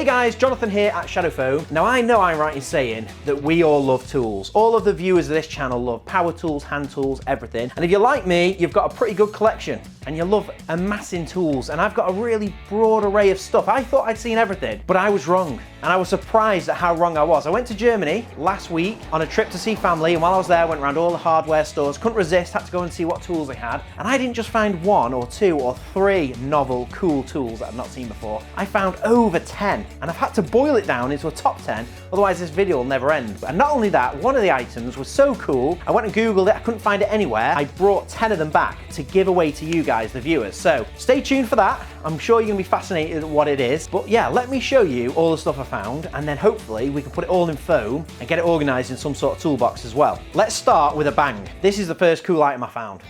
Hey guys, Jonathan here at Shadow Foam. Now I know I'm right in saying that we all love tools. All of the viewers of this channel love power tools, hand tools, everything. And if you're like me, you've got a pretty good collection and you love amassing tools. And I've got a really broad array of stuff. I thought I'd seen everything, but I was wrong. And I was surprised at how wrong I was. I went to Germany last week on a trip to see family, and while I was there, I went around all the hardware stores, couldn't resist, had to go and see what tools they had. And I didn't just find 1 or 2 or 3 novel, cool tools that I've not seen before. I found over 10, and I've had to boil it down into a top 10, otherwise this video will never end. And not only that, one of the items was so cool, I went and Googled it, I couldn't find it anywhere. I brought 10 of them back to give away to you guys, the viewers. So stay tuned for that. I'm sure you're gonna be fascinated at what it is. But yeah, let me show you all the stuff I found, and then hopefully we can put it all in foam and get it organized in some sort of toolbox as well. Let's start with a bang. This is the first cool item I found.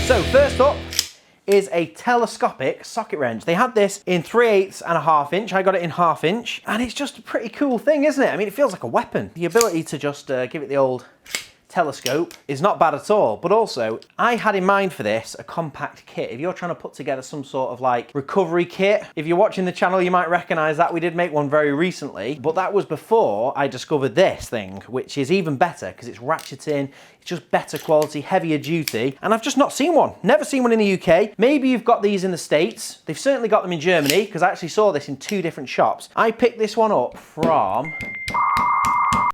So first up is a telescopic socket wrench. They had this in 3/8 and a 1/2 inch. I got it in 1/2 inch, and it's just a pretty cool thing, isn't it? I mean, it feels like a weapon. The ability to just give it the old telescope is not bad at all, but also I had in mind for this a compact kit. If you're trying to put together some sort of like recovery kit, if you're watching the channel you might recognize that. We did make one very recently, but that was before I discovered this thing, which is even better because it's ratcheting, it's just better quality, heavier duty, and I've just not seen one. Never seen one in the UK. Maybe you've got these in the States. They've certainly got them in Germany because I actually saw this in 2 different shops. I picked this one up from,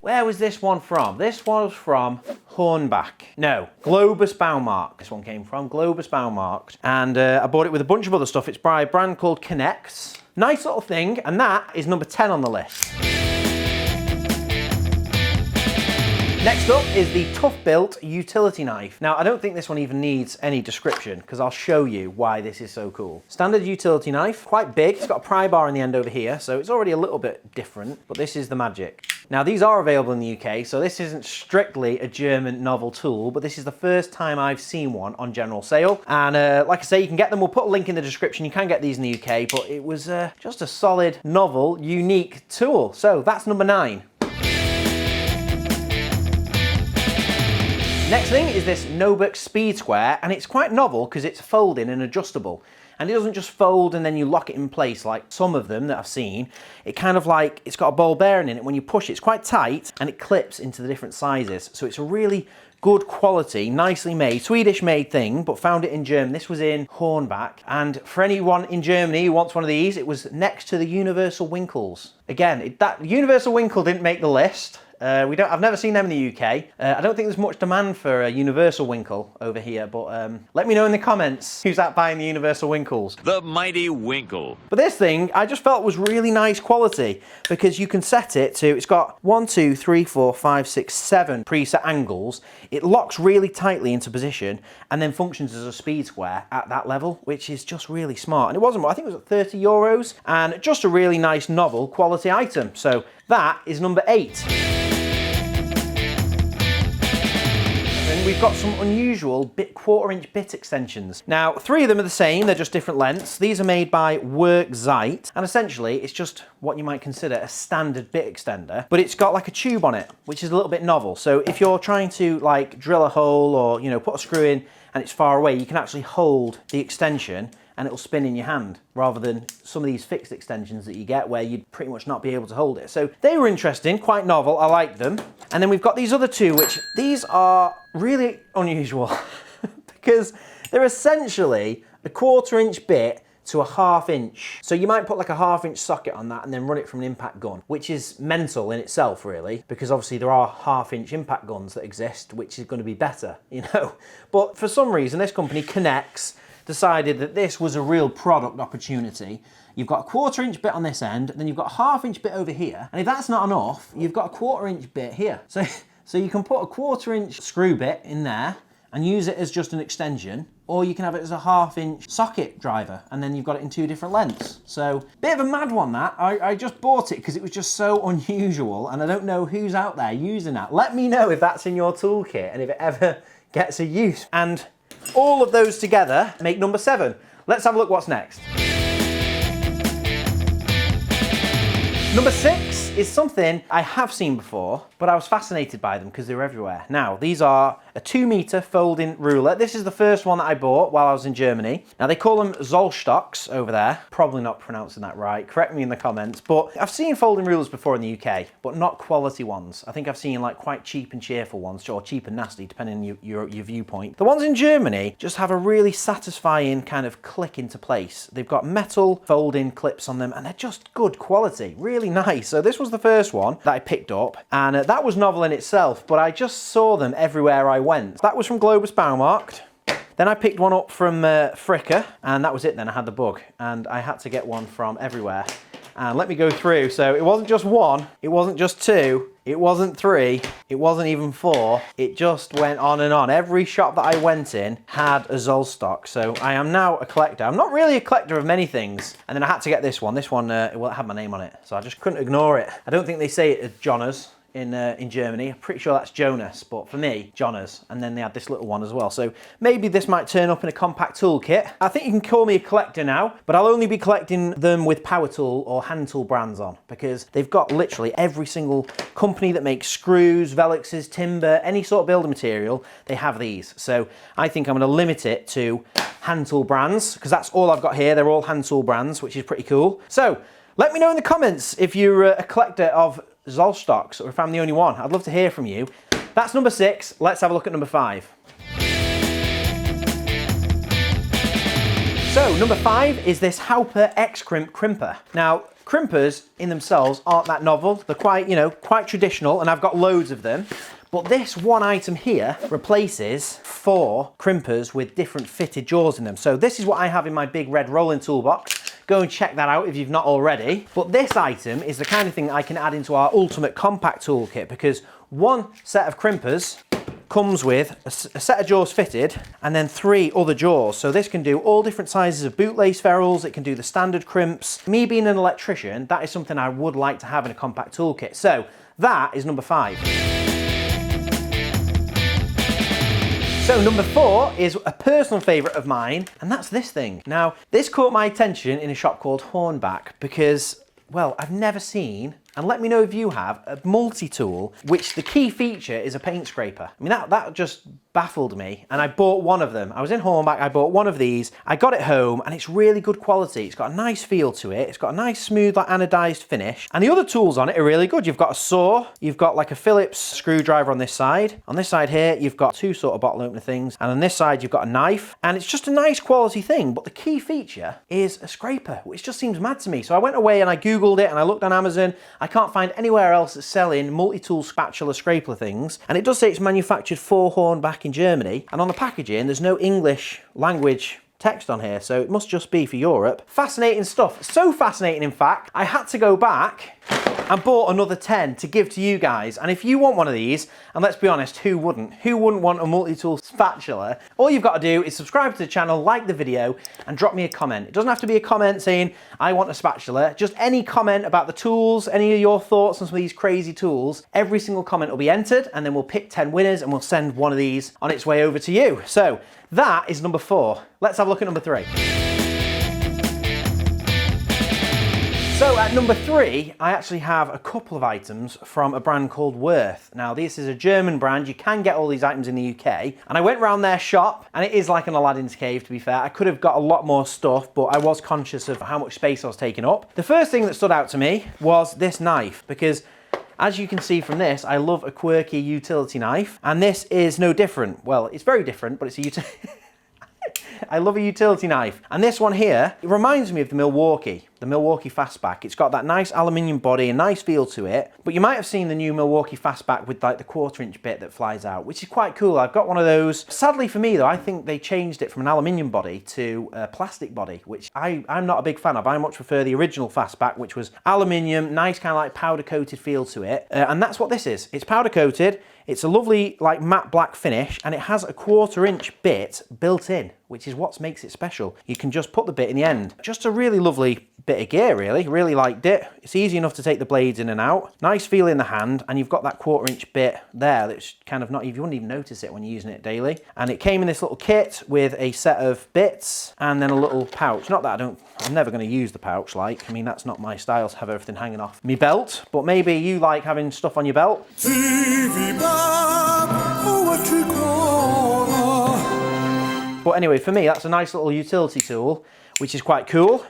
where was this one from? This was from Hornbach. No, Globus Baumarkts. This one came from Globus Baumarkts. And I bought it with a bunch of other stuff. It's by a brand called Connex. Nice little thing, and that is number 10 on the list. Next up is the Toughbuilt utility knife. Now, I don't think this one even needs any description because I'll show you why this is so cool. Standard utility knife, quite big. It's got a pry bar in the end over here, so it's already a little bit different, but this is the magic. Now, these are available in the UK, so this isn't strictly a German novel tool, but this is the first time I've seen one on general sale. And like I say, you can get them. We'll put a link in the description. You can get these in the UK, but it was just a solid, novel, unique tool. So that's number 9. Next thing is this Nobex Speed Square, and it's quite novel because it's folding and adjustable. And it doesn't just fold and then you lock it in place like some of them that I've seen. It kind of like, it's got a ball bearing in it. When you push it, it's quite tight and it clips into the different sizes. So it's a really good quality, nicely made, Swedish made thing, but found it in Germany. This was in Hornbach. And for anyone in Germany who wants one of these, it was next to the Universal Winkles. Again, that Universal Winkle didn't make the list. I've never seen them in the UK. I don't think there's much demand for a Universal Winkle over here, but let me know in the comments who's out buying the Universal Winkles. The mighty Winkle. But this thing, I just felt was really nice quality because you can set it to, it's got 1, 2, 3, 4, 5, 6, 7 preset angles. It locks really tightly into position and then functions as a speed square at that level, which is just really smart. And it wasn't, I think it was at 30 euros and just a really nice novel quality item. So that is number 8. We've got some unusual 1/4 inch bit extensions. Now, 3 of them are the same, they're just different lengths. These are made by Werkzeyt, and essentially it's just what you might consider a standard bit extender, but it's got like a tube on it, which is a little bit novel. So if you're trying to like drill a hole or, you know, put a screw in and it's far away, you can actually hold the extension and it'll spin in your hand rather than some of these fixed extensions that you get where you'd pretty much not be able to hold it. So they were interesting, quite novel, I like them. And then we've got these other 2, which these are really unusual because they're essentially a 1/4 inch bit to a 1/2 inch. So you might put like a 1/2 inch socket on that and then run it from an impact gun, which is mental in itself really, because obviously there are 1/2 inch impact guns that exist, which is going to be better, you know. But for some reason, this company, Connex, decided that this was a real product opportunity. You've got a 1/4 inch bit on this end, then you've got a 1/2 inch bit over here, and if that's not enough, you've got a 1/4 inch bit here. So you can put a 1/4 inch screw bit in there and use it as just an extension, or you can have it as a 1/2 inch socket driver, and then you've got it in 2 different lengths. So, bit of a mad one that. I just bought it because it was just so unusual, and I don't know who's out there using that. Let me know if that's in your toolkit and if it ever gets a use. And all of those together make number 7. Let's have a look what's next. Number 6 is something I have seen before, but I was fascinated by them because they were everywhere. Now, these are a 2-meter folding ruler. This is the first one that I bought while I was in Germany. Now, they call them Zollstocks over there. Probably not pronouncing that right. Correct me in the comments. But I've seen folding rulers before in the UK, but not quality ones. I think I've seen like quite cheap and cheerful ones, or cheap and nasty, depending on your viewpoint. The ones in Germany just have a really satisfying kind of click into place. They've got metal folding clips on them, and they're just good quality. Really nice. So this was the first one that I picked up, and that was novel in itself, but I just saw them everywhere I went. That was from Globus Baumarkt. Then I picked one up from Fricka, and that was it then. I had the bug, and I had to get one from everywhere. And let me go through. So it wasn't just one, it wasn't just two, it wasn't three, it wasn't even four. It just went on and on. Every shop that I went in had a Zollstock. So I am now a collector. I'm not really a collector of many things. And then I had to get this one. This one, well, it had my name on it. So I just couldn't ignore it. I don't think they say it as Jona's in Germany. I'm pretty sure that's Jonas, but for me, Jona's. And then they had this little one as well. So maybe this might turn up in a compact toolkit. I think you can call me a collector now, but I'll only be collecting them with power tool or hand tool brands on, because they've got literally every single company that makes screws, velluxes, timber, any sort of building material, they have these. So I think I'm going to limit it to hand tool brands, because that's all I've got here. They're all hand tool brands, which is pretty cool. So let me know in the comments if you're a collector of Zollstocks, or if I'm the only one. I'd love to hear from you. That's number 6. Let's have a look at number 5. So number 5 is this Haupa X-Crimp crimper. Now, crimpers in themselves aren't that novel. They're quite, quite traditional, and I've got loads of them. But this one item here replaces 4 crimpers with different fitted jaws in them. So this is what I have in my big red rolling toolbox. Go and check that out if you've not already. But this item is the kind of thing that I can add into our ultimate compact toolkit, because one set of crimpers comes with a set of jaws fitted and then 3 other jaws. So this can do all different sizes of bootlace ferrules. It can do the standard crimps. Me being an electrician, that is something I would like to have in a compact toolkit. So that is number 5. So number 4 is a personal favourite of mine, and that's this thing. Now, this caught my attention in a shop called Hornbach because, well, I've never seen, and let me know if you have, a multi-tool which the key feature is a paint scraper. I mean, that just baffled me, and I bought one of them. I was in Hornbach, I bought one of these, I got it home, and it's really good quality. It's got a nice feel to it, it's got a nice smooth, like anodized finish, and the other tools on it are really good. You've got a saw, you've got like a Phillips screwdriver on this side. On this side here, you've got 2 sort of bottle opener things, and on this side, you've got a knife, and it's just a nice quality thing, but the key feature is a scraper, which just seems mad to me. So I went away and I Googled it, and I looked on Amazon. I can't find anywhere else that's selling multi-tool spatula scraper things, and it does say it's manufactured for Hornbach in Germany, and on the packaging there's no English language text on here, so it must just be for Europe. Fascinating stuff. So fascinating, in fact, I had to go back and bought another 10 to give to you guys. And if you want one of these, and let's be honest, who wouldn't? Who wouldn't want a multi-tool spatula? All you've got to do is subscribe to the channel, like the video, and drop me a comment. It doesn't have to be a comment saying, I want a spatula. Just any comment about the tools, any of your thoughts on some of these crazy tools. Every single comment will be entered, and then we'll pick 10 winners, and we'll send one of these on its way over to you. So that is number 4. Let's have a look at number 3. So at number 3, I actually have a couple of items from a brand called Wurth. Now this is a German brand. You can get all these items in the UK. And I went around their shop, and it is like an Aladdin's cave, to be fair. I could have got a lot more stuff, but I was conscious of how much space I was taking up. The first thing that stood out to me was this knife, because as you can see from this, I love a quirky utility knife, and this is no different. Well, it's very different, but it's a utility. I love a utility knife. And this one here, it reminds me of the Milwaukee Fastback. It's got that nice aluminium body, a nice feel to it. But you might have seen the new Milwaukee Fastback with like the 1/4" bit that flies out, which is quite cool. I've got one of those. Sadly for me though, I think they changed it from an aluminium body to a plastic body, which I'm not a big fan of. I much prefer the original Fastback, which was aluminium, nice kind of like powder coated feel to it. And that's what this is. It's powder coated. It's a lovely like matte black finish, and it has a 1/4" bit built in, which is what makes it special. You can just put the bit in the end. Just a really lovely bit of gear really liked it. It's easy enough to take the blades in and out, nice feel in the hand, and you've got that 1/4 inch bit there that's kind of not, you wouldn't even notice it when you're using it daily. And it came in this little kit with a set of bits and then a little pouch. Not that I'm never going to use the pouch, like, I mean, that's not my style to have everything hanging off me belt, but maybe you like having stuff on your belt. But anyway, for me, that's a nice little utility tool, which is quite cool.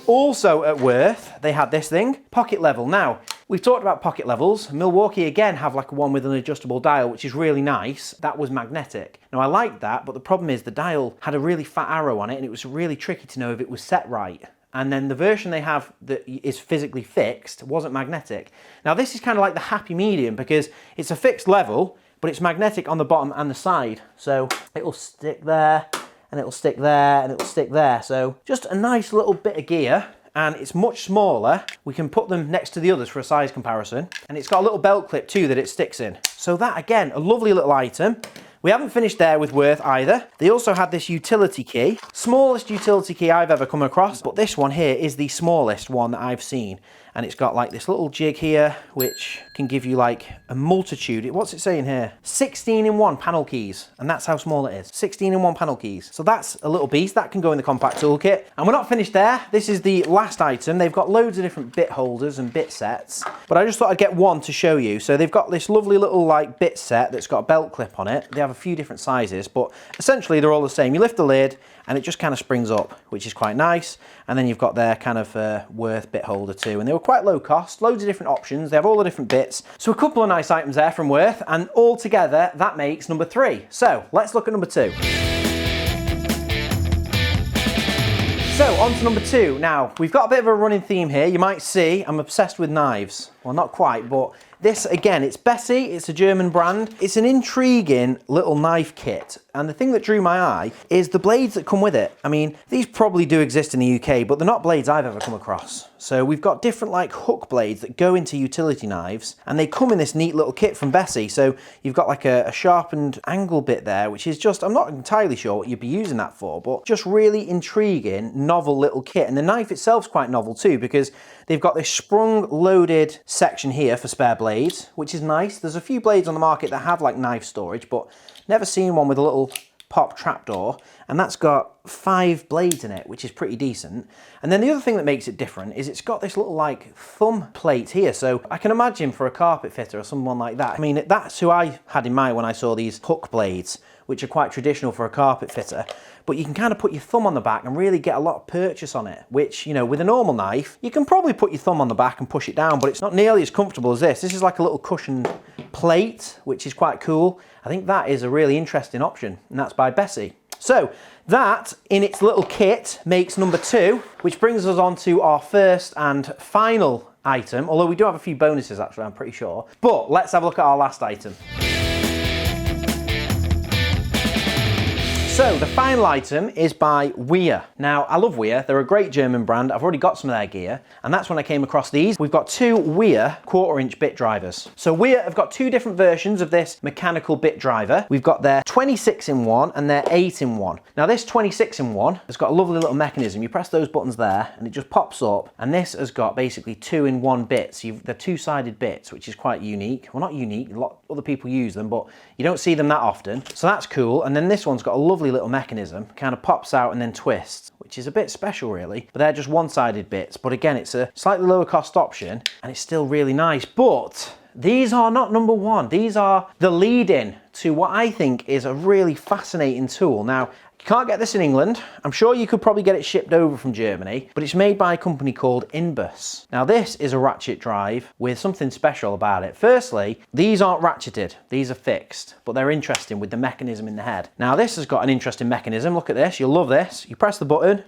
Also at Wurth, they had this thing, pocket level. Now, we've talked about pocket levels. Milwaukee again have like one with an adjustable dial, which is really nice. That was magnetic. Now I liked that, but the problem is the dial had a really fat arrow on it and it was really tricky to know if it was set right. And then the version they have that is physically fixed wasn't magnetic. Now this is kind of like the happy medium because it's a fixed level, but it's magnetic on the bottom and the side. So it'll stick there, and it'll stick there, and it'll stick there. So just a nice little bit of gear, and it's much smaller. We can put them next to the others for a size comparison. And it's got a little belt clip too that it sticks in. So that, again, a lovely little item. We haven't finished there with Wurth either. They also had this utility key. Smallest utility key I've ever come across, but this one here is the smallest one that I've seen. And it's got like this little jig here, which can give you like a multitude. What's it saying here? 16-in-1 panel keys. And that's how small it is. 16-in-1 panel keys. So that's a little beast. That can go in the compact toolkit. And we're not finished there. This is the last item. They've got loads of different bit holders and bit sets. But I just thought I'd get one to show you. So they've got this lovely little like bit set that's got a belt clip on it. They have a few different sizes, but essentially they're all the same. You lift the lid and it just kind of springs up, which is quite nice. And then you've got their kind of Wurth bit holder too. And they were quite low cost, loads of different options. They have all the different bits. So a couple of nice items there from Wurth, and all together that makes number 3. So let's look at number 2. So on to number 2. Now, we've got a bit of a running theme here. You might see I'm obsessed with knives. Well, not quite, but this, again, it's Bessy, it's a German brand. It's an intriguing little knife kit. And the thing that drew my eye is the blades that come with it. I mean, these probably do exist in the UK, but they're not blades I've ever come across. So we've got different like hook blades that go into utility knives, and they come in this neat little kit from Bessy. So you've got like a sharpened angle bit there, which is just, I'm not entirely sure what you'd be using that for, but just really intriguing, novel little kit. And the knife itself's quite novel too, because they've got this sprung loaded section here for spare blades, which is nice. There's a few blades on the market that have like knife storage, but never seen one with a little pop trapdoor, and that's got 5 blades in it, which is pretty decent. And then the other thing that makes it different is it's got this little like thumb plate here. So I can imagine for a carpet fitter or someone like that, I mean, that's who I had in mind when I saw these hook blades, which are quite traditional for a carpet fitter. But you can kind of put your thumb on the back and really get a lot of purchase on it, which, you know, with a normal knife, you can probably put your thumb on the back and push it down, but it's not nearly as comfortable as this. This is like a little cushioned plate, which is quite cool. I think that is a really interesting option, and that's by Bessy. So that, in its little kit, makes number 2, which brings us on to our first and final item, although we do have a few bonuses actually, I'm pretty sure. But let's have a look at our last item. So the final item is by Wiha. Now, I love Wiha. They're a great German brand. I've already got some of their gear, and that's when I came across these. We've got 2 Wiha 1/4 inch bit drivers. So Wiha have got 2 different versions of this mechanical bit driver. We've got their 26-in-1 and their 8-in-1. Now this 26-in-1 has got a lovely little mechanism. You press those buttons there and it just pops up, and this has got basically 2-in-1 bits. They're 2-sided bits, which is quite unique. Well, not unique, a lot of other people use them, but you don't see them that often. So that's cool. And then this one's got a lovely little mechanism, kind of pops out and then twists, which is a bit special really, but they're just 1-sided bits. But again, it's a slightly lower cost option and it's still really nice. But these are not number 1. These are the lead-in to what I think is a really fascinating tool. Now, you can't get this in England. I'm sure you could probably get it shipped over from Germany, but it's made by a company called Inbus. Now this is a ratchet drive with something special about it. Firstly, these aren't ratcheted, these are fixed, but they're interesting with the mechanism in the head. Now this has got an interesting mechanism. Look at this, you'll love this. You press the button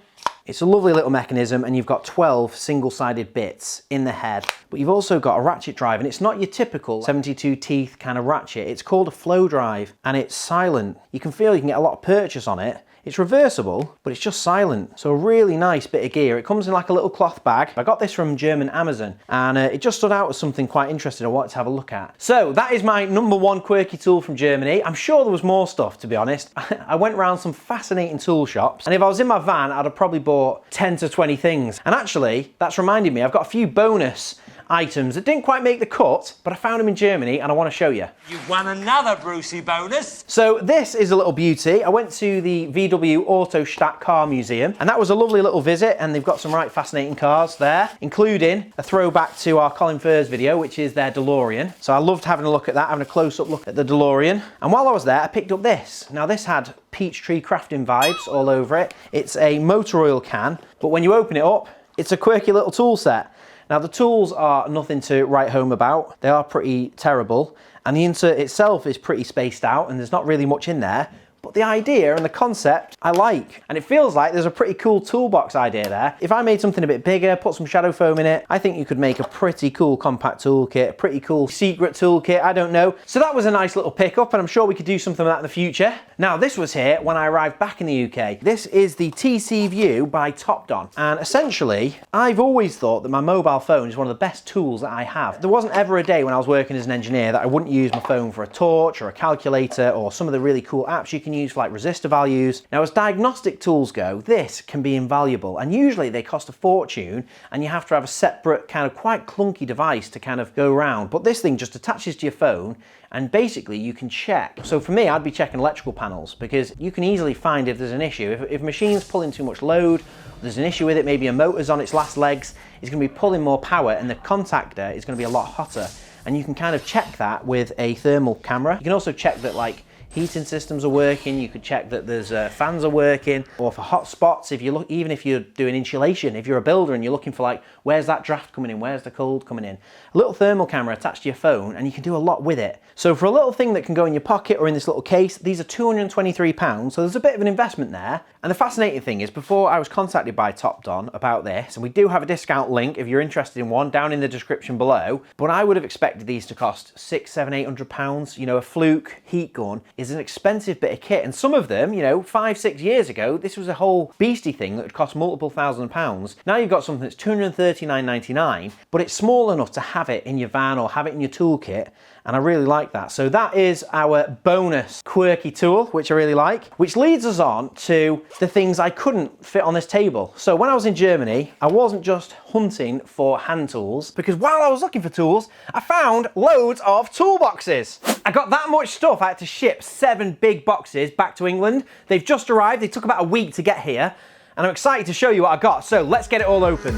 It's a lovely little mechanism, and you've got 12 single-sided bits in the head, but you've also got a ratchet drive, and it's not your typical 72 teeth kind of ratchet. It's called a flow drive, and it's silent. You can feel you can get a lot of purchase on it. It's reversible, but it's just silent. So a really nice bit of gear. It comes in like a little cloth bag. I got this from German Amazon, and it just stood out as something quite interesting I wanted to have a look at. So that is my #1 quirky tool from Germany. I'm sure there was more stuff, to be honest. I went around some fascinating tool shops, and if I was in my van, I'd have probably bought 10 to 20 things. And actually, that's reminded me, I've got a few bonus items that didn't quite make the cut, but I found them in Germany and I want to show you. You've won another Brucie bonus. So this is a little beauty. I went to the VW Autostadt Car Museum, and that was a lovely little visit, and they've got some right fascinating cars there, including a throwback to our Colin Furze video, which is their DeLorean. So I loved having a look at that, having a close-up look at the DeLorean. And while I was there, I picked up this. Now this had Peachtree crafting vibes all over it. It's a motor oil can, but when you open it up, it's a quirky little tool set. Now the tools are nothing to write home about. They are pretty terrible, and the insert itself is pretty spaced out, and there's not really much in there. But the idea and the concept I like, and it feels like there's a pretty cool toolbox idea there. If I made something a bit bigger, put some shadow foam in it, I think you could make a pretty cool compact toolkit, a pretty cool secret toolkit, I don't know. So that was a nice little pickup, and I'm sure we could do something like that in the future. Now this was here when I arrived back in the UK. This is the TCView by Topdon, and essentially I've always thought that my mobile phone is one of the best tools that I have. There wasn't ever a day when I was working as an engineer that I wouldn't use my phone for a torch or a calculator or some of the really cool apps you can use for like resistor values. Now as diagnostic tools go, this can be invaluable, and usually they cost a fortune, and you have to have a separate kind of quite clunky device to kind of go around. But this thing just attaches to your phone, and basically you can check. So for me, I'd be checking electrical panels, because you can easily find if there's an issue. If a machine's pulling too much load, there's an issue with it, maybe a motor's on its last legs, it's going to be pulling more power, and the contactor is going to be a lot hotter. And you can kind of check that with a thermal camera. You can also check that like heating systems are working. You could check that there's fans are working, or for hot spots, if you look, even if you're doing insulation, if you're a builder and you're looking for like, where's that draft coming in, where's the cold coming in, a little thermal camera attached to your phone, and you can do a lot with it. So for a little thing that can go in your pocket or in this little case, these are £223, so there's a bit of an investment there. And the fascinating thing is, before I was contacted by Topdon about this, and we do have a discount link if you're interested in one down in the description below, but I would have expected these to cost £600, £700, £800. You know, a Fluke heat gun is an expensive bit of kit, and some of them, you know, 5-6 years ago, this was a whole beastie thing that would cost multiple £1,000s. Now you've got something that's £239.99, but it's small enough to have it in your van or have it in your toolkit, and I really like that. So that is our bonus quirky tool, which I really like, which leads us on to the things I couldn't fit on this table. So when I was in Germany, I wasn't just hunting for hand tools, because while I was looking for tools, I found loads of toolboxes. I got that much stuff, I had to ship 7 big boxes back to England. They've just arrived, they took about a week to get here, and I'm excited to show you what I got. So let's get it all open.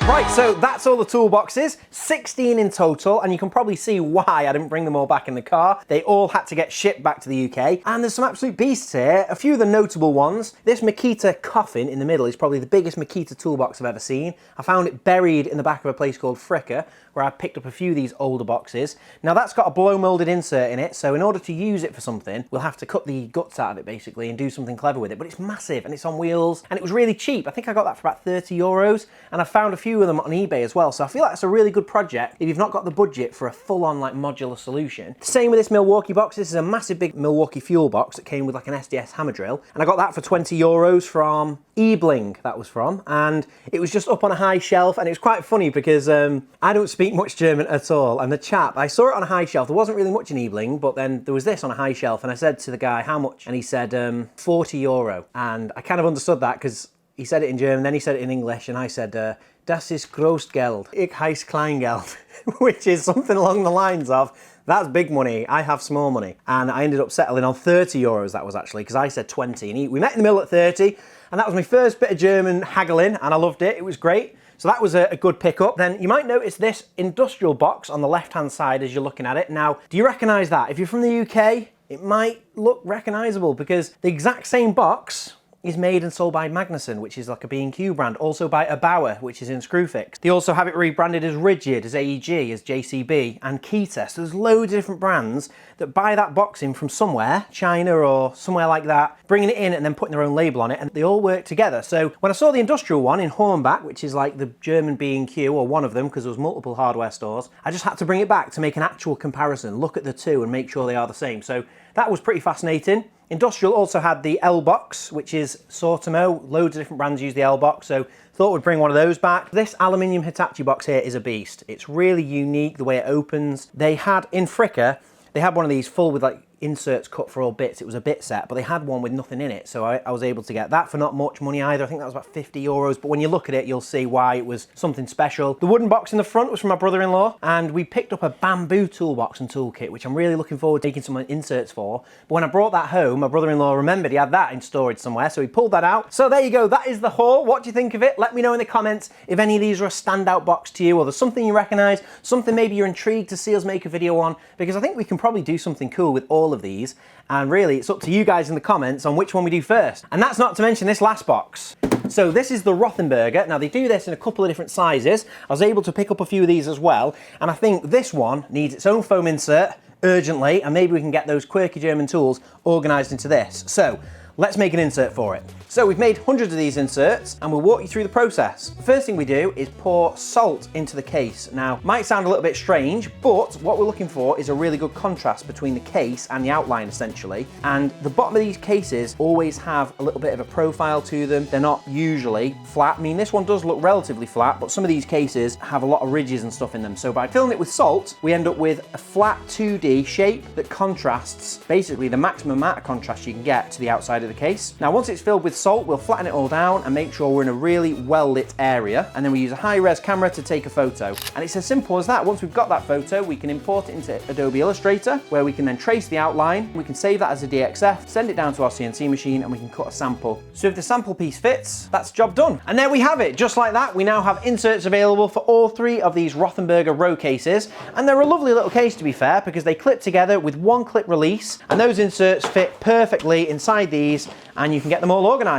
Right, so that's all the toolboxes, 16 in total, and you can probably see why I didn't bring them all back in the car. They all had to get shipped back to the UK, and there's some absolute beasts here. A few of the notable ones. This Makita coffin in the middle is probably the biggest Makita toolbox I've ever seen. I found it buried in the back of a place called Fricker, where I picked up a few of these older boxes. Now that's got a blow molded insert in it, so in order to use it for something, we'll have to cut the guts out of it basically and do something clever with it, but it's massive and it's on wheels, and it was really cheap. I think I got that for about €30, and I found a few of them on eBay as well, so I feel like it's a really good project if you've not got the budget for a full-on like modular solution. Same with this Milwaukee box. This is a massive big Milwaukee fuel box that came with like an SDS hammer drill, and I got that for €20 from Ebling, that was from, and it was just up on a high shelf, and it was quite funny because I don't speak much German at all, and the chap, I saw it on a high shelf. There wasn't really much in Ebling, but then there was this on a high shelf, and I said to the guy, how much? And he said €40, and I kind of understood that because he said it in German, then he said it in English, and I said, das ist Großgeld, ich heiß Kleingeld, which is something along the lines of, that's big money, I have small money. And I ended up settling on €30, that was actually, because I said 20, and we met in the middle at 30, and that was my first bit of German haggling, and I loved it, it was great. So that was a good pickup. Then you might notice this industrial box on the left-hand side as you're looking at it. Now, do you recognise that? If you're from the UK, it might look recognisable because the exact same box is made and sold by Magnusson, which is like a B&Q brand, also by Bauer, which is in Screwfix. They also have it rebranded as Rigid, as AEG, as JCB, and Kita. So there's loads of different brands that buy that box in from somewhere, China or somewhere like that, bringing it in and then putting their own label on it, and they all work together. So when I saw the industrial one in Hornbach, which is like the German B&Q, or one of them, because there was multiple hardware stores, I just had to bring it back to make an actual comparison, look at the two and make sure they are the same. So that was pretty fascinating. Industrial also had the L box, which is Sortimo. Loads of different brands use the L box, so thought we'd bring one of those back. This aluminium Hitachi box here is a beast. It's really unique the way it opens. They had in Fricker, they had one of these full with like inserts cut for all bits. It was a bit set, but they had one with nothing in it, so I was able to get that for not much money either. I think that was about 50 euros, but when you look at it, you'll see why it was something special. The wooden box in the front was from my brother-in-law, and we picked up a bamboo toolbox and toolkit, which I'm really looking forward to taking some inserts for. But when I brought that home, my brother-in-law remembered he had that in storage somewhere, so he pulled that out. So there you go, that is the haul. What do you think of it? Let me know in the comments if any of these are a standout box to you, or there's something you recognise, something maybe you're intrigued to see us make a video on, because I think we can probably do something cool with all of these. And really, it's up to you guys in the comments on which one we do first. And that's not to mention this last box. So this is the Rothenberger. Now they do this in a couple of different sizes. I was able to pick up a few of these as well. And I think this one needs its own foam insert urgently, and maybe we can get those quirky German tools organised into this. So let's make an insert for it. So we've made hundreds of these inserts and we'll walk you through the process. The first thing we do is pour salt into the case. Now, might sound a little bit strange, but what we're looking for is a really good contrast between the case and the outline essentially. And the bottom of these cases always have a little bit of a profile to them. They're not usually flat. I mean, this one does look relatively flat, but some of these cases have a lot of ridges and stuff in them. So by filling it with salt, we end up with a flat 2D shape that contrasts basically the maximum amount of contrast you can get to the outside of the case. Now, once it's filled with salt, we'll flatten it all down and make sure we're in a really well lit area, and then we use a high-res camera to take a photo. And it's as simple as that. Once we've got that photo, we can import it into Adobe Illustrator, where we can then trace the outline. We can save that as a DXF, send it down to our CNC machine, and we can cut a sample. So if the sample piece fits, that's job done. And there we have it. Just like that, we now have inserts available for all three of these Rothenberger Rocases, and they're a lovely little case to be fair, because they clip together with one clip release, and those inserts fit perfectly inside these, and you can get them all organised.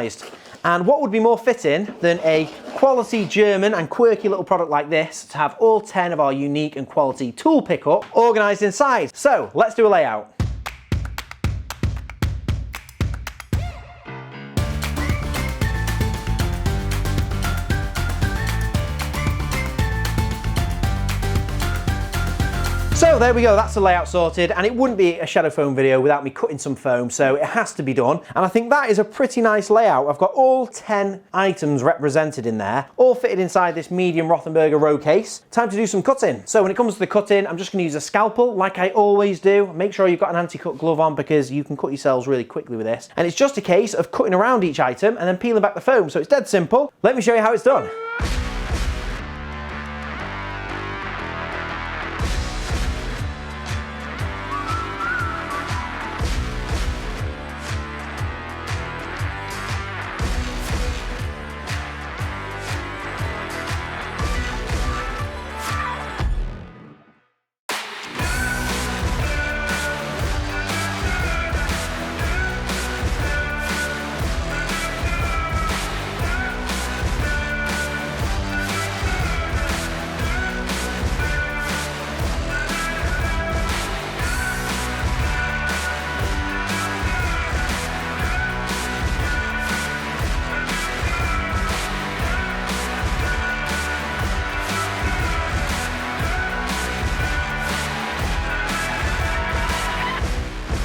And what would be more fitting than a quality German and quirky little product like this to have all 10 of our unique and quality tool pickup organised inside. So let's do a layout. So there we go, that's the layout sorted, and it wouldn't be a shadow foam video without me cutting some foam, so it has to be done. And I think that is a pretty nice layout. I've got all 10 items represented in there, all fitted inside this medium Rothenberger Rocase. Time to do some cutting. So when it comes to the cutting, I'm just gonna use a scalpel like I always do. Make sure you've got an anti-cut glove on because you can cut yourselves really quickly with this. And it's just a case of cutting around each item and then peeling back the foam, so it's dead simple. Let me show you how it's done.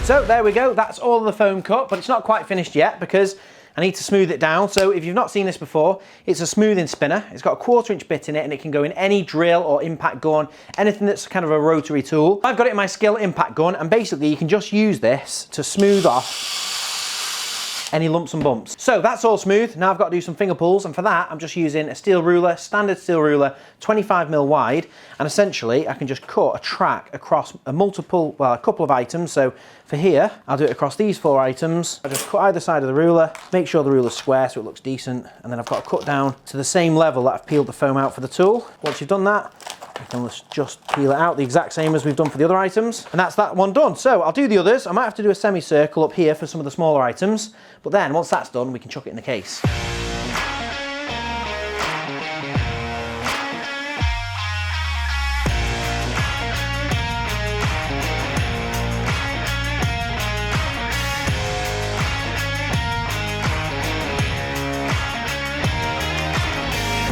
So there we go, that's all of the foam cut, but it's not quite finished yet because I need to smooth it down. So if you've not seen this before, it's a smoothing spinner. It's got a 1/4 inch bit in it and it can go in any drill or impact gun, anything that's kind of a rotary tool. I've got it in my Skill impact gun, and basically you can just use this to smooth off any lumps and bumps. So that's all smooth. Now I've got to do some finger pulls, and for that I'm just using a steel ruler, standard steel ruler, 25mm wide, and essentially I can just cut a track across a couple of items. So for here, I'll do it across these 4 items. I just cut either side of the ruler, make sure the ruler's square so it looks decent, and then I've got to cut down to the same level that I've peeled the foam out for the tool. Once you've done that, you can just peel it out the exact same as we've done for the other items, and that's that one done. So I'll do the others. I might have to do a semicircle up here for some of the smaller items, but then once that's done, we can chuck it in the case.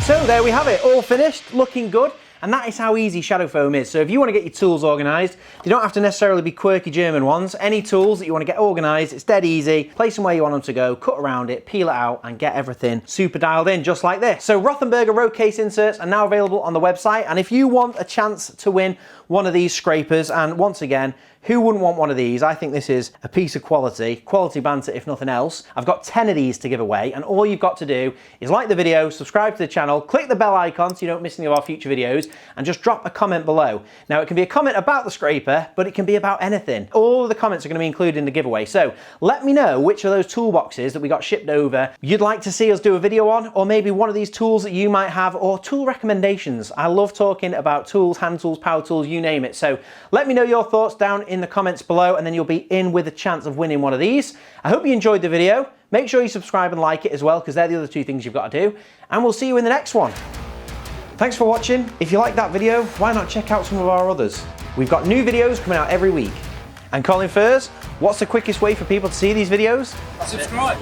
So there we have it, all finished, looking good. And that is how easy shadow foam is. So if you want to get your tools organised, you don't have to necessarily be quirky German ones. Any tools that you want to get organised, it's dead easy. Place them where you want them to go, cut around it, peel it out, and get everything super dialed in, just like this. So Rothenberger Rocase inserts are now available on the website. And if you want a chance to win one of these scrapers, and once again, who wouldn't want one of these? I think this is a piece of quality banter if nothing else. I've got 10 of these to give away, and all you've got to do is like the video, subscribe to the channel, click the bell icon so you don't miss any of our future videos, and just drop a comment below. Now it can be a comment about the scraper, but it can be about anything. All of the comments are going to be included in the giveaway, so let me know which of those toolboxes that we got shipped over you'd like to see us do a video on, or maybe one of these tools that you might have, or tool recommendations. I love talking about tools, hand tools, power tools, you name it. So let me know your thoughts down in the comments below, and then you'll be in with a chance of winning one of these. I hope you enjoyed the video. Make sure you subscribe and like it as well, because they're the other 2 things you've got to do, and we'll see you in the next one. Thanks for watching. If you like that video, why not check out some of our others? We've got new videos coming out every week. And Colin Furs, what's the quickest way for people to see these videos? Subscribe.